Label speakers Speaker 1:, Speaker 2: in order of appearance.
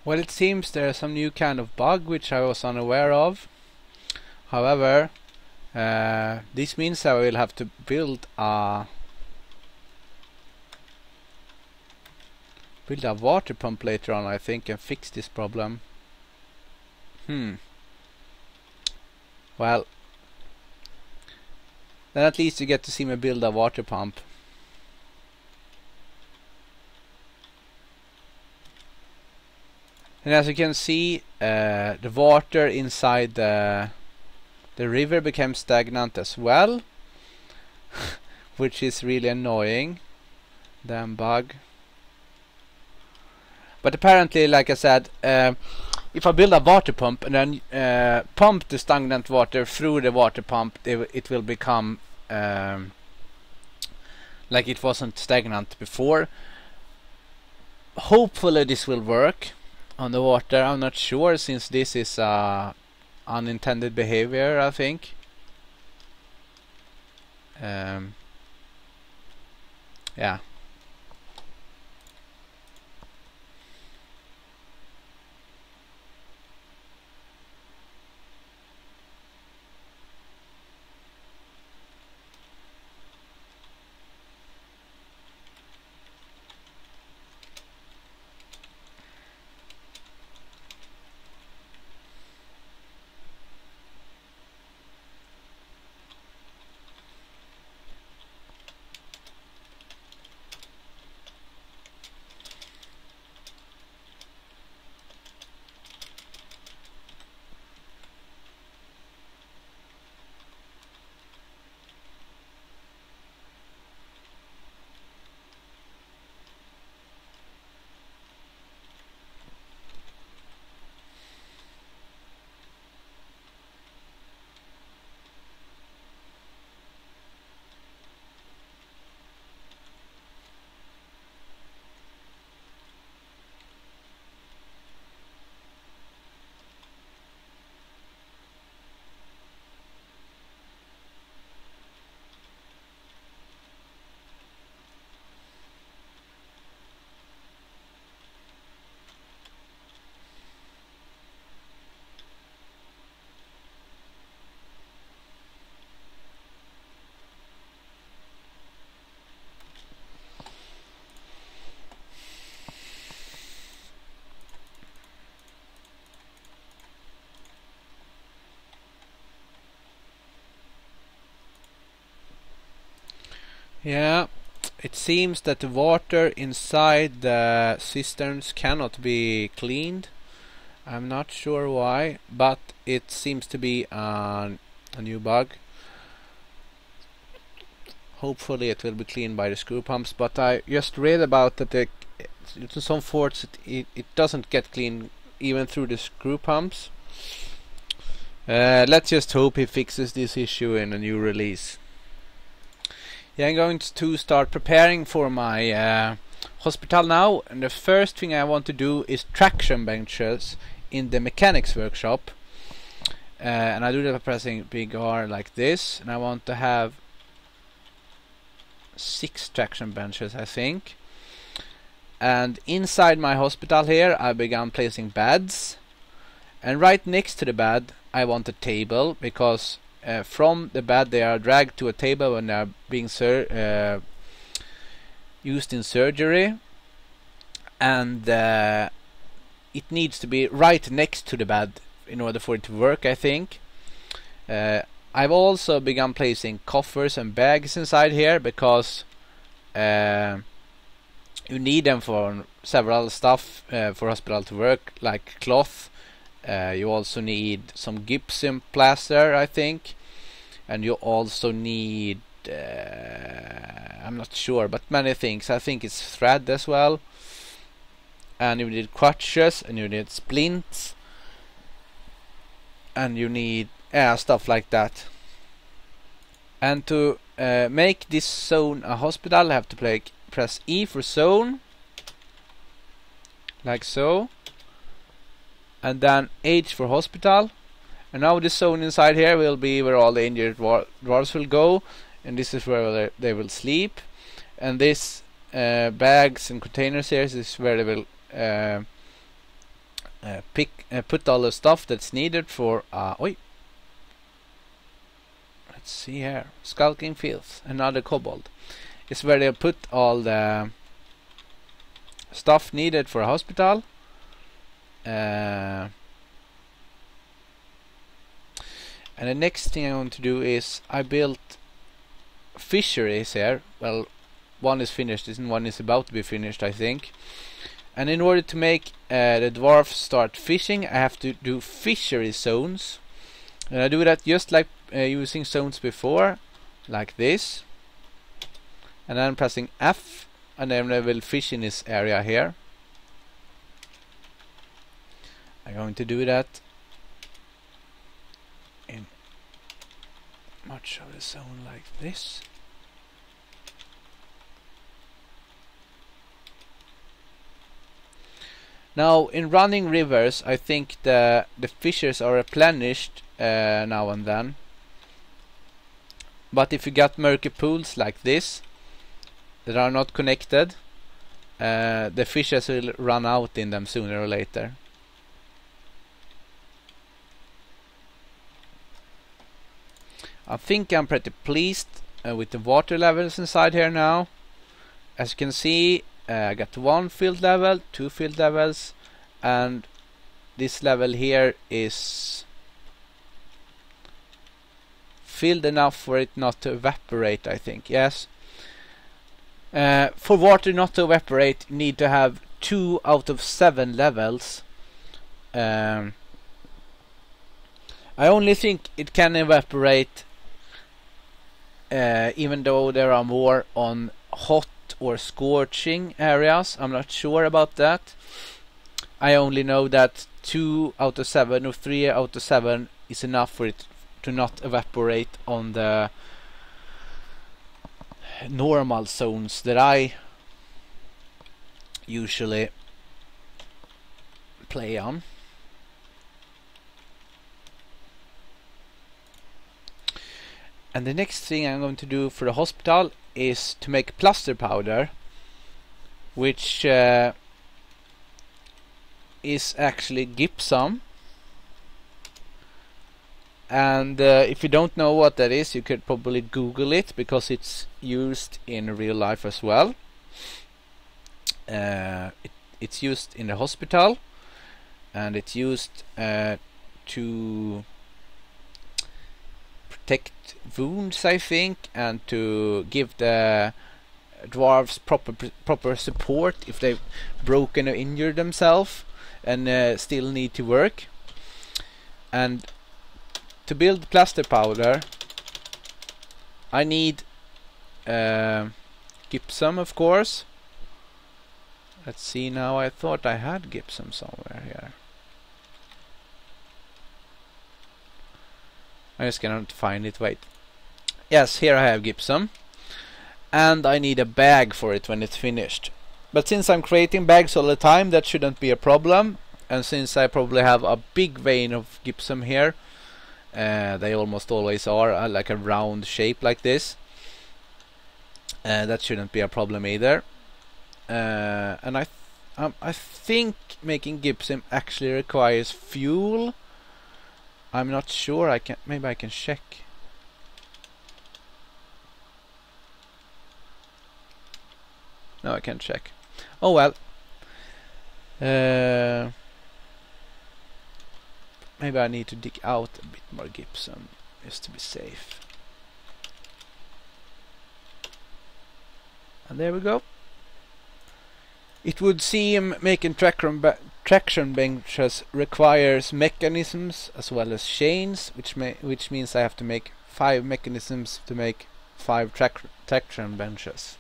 Speaker 1: Well, it seems there's some new kind of bug which I was unaware of. However, this means I will have to build a water pump later on, I think, and fix this problem. Well, then at least you get to see me build a water pump. And as you can see, the water inside the river became stagnant as well, which is really annoying. Damn bug. But apparently, like I said, if I build a water pump and then pump the stagnant water through the water pump, it will become like it wasn't stagnant before. Hopefully this will work on the water. I'm not sure, since this is unintended behavior, I think. Yeah. Yeah, it seems that the water inside the cisterns cannot be cleaned. I'm not sure why, but it seems to be a new bug. Hopefully it will be cleaned by the screw pumps, but I just read about that in some forts it doesn't get cleaned even through the screw pumps. Let's just hope he fixes this issue in a new release. Yeah, I'm going to start preparing for my hospital now, and the first thing I want to do is traction benches in the mechanics workshop, and I do that by pressing big R like this, and I want to have 6 traction benches, I think. And inside my hospital here I began placing beds, and right next to the bed I want a table, because from the bed they are dragged to a table when they are being used in surgery, and it needs to be right next to the bed in order for it to work, I think. I've also begun placing coffers and bags inside here, because you need them for several stuff for hospital to work, like cloth. You also need some gypsum plaster, I think, and you also need I'm not sure, but many things. I think it's thread as well, and you need crutches, and you need splints, and you need stuff like that. And to make this zone a hospital, I have to press E for zone, like so, and then H for hospital. And now this zone inside here will be where all the injured dwarves will go, and this is where they will sleep. And this bags and containers here is where they will put all the stuff that's needed for let's see here, skulking filth, another kobold. It's where they put all the stuff needed for a hospital. And the next thing I want to do is I built fisheries here. Well, one is finished and one is about to be finished, I think. And in order to make the dwarfs start fishing, I have to do fishery zones. And I do that just like using zones before, like this. And then pressing F, and then I will fish in this area here. I'm going to do that in much of the zone like this. Now, in running rivers, I think the fishes are replenished now and then. But if you got murky pools like this that are not connected, the fishes will run out in them sooner or later. I think I'm pretty pleased with the water levels inside here now. As you can see, I got 1 field level, 2 field levels, and this level here is filled enough for it not to evaporate, I think. Yes. For water not to evaporate, you need to have 2 out of 7 levels. I only think it can evaporate even though there are more on hot or scorching areas. I'm not sure about that. I only know that 2 out of 7 or 3 out of 7 is enough for it to not evaporate on the normal zones that I usually play on. And the next thing I'm going to do for the hospital is to make plaster powder, which is actually gypsum. And if you don't know what that is, you could probably Google it, because it's used in real life as well. It's used in the hospital, and it's used to protect wounds, I think, and to give the dwarves proper support if they've broken or injured themselves and still need to work. And to build plaster powder, I need gypsum, of course. Let's see now. I thought I had gypsum somewhere here. I just cannot find it. Wait. Yes, here I have gypsum. And I need a bag for it when it's finished. But since I'm creating bags all the time, that shouldn't be a problem. And since I probably have a big vein of gypsum here, they almost always are like a round shape like this, that shouldn't be a problem either. And I think making gypsum actually requires fuel. I'm not sure. Maybe I can check. No, I can't check. Oh well. Maybe I need to dig out a bit more gypsum just to be safe. And there we go. It would seem making traction benches requires mechanisms as well as chains, which means I have to make 5 mechanisms to make 5 traction benches.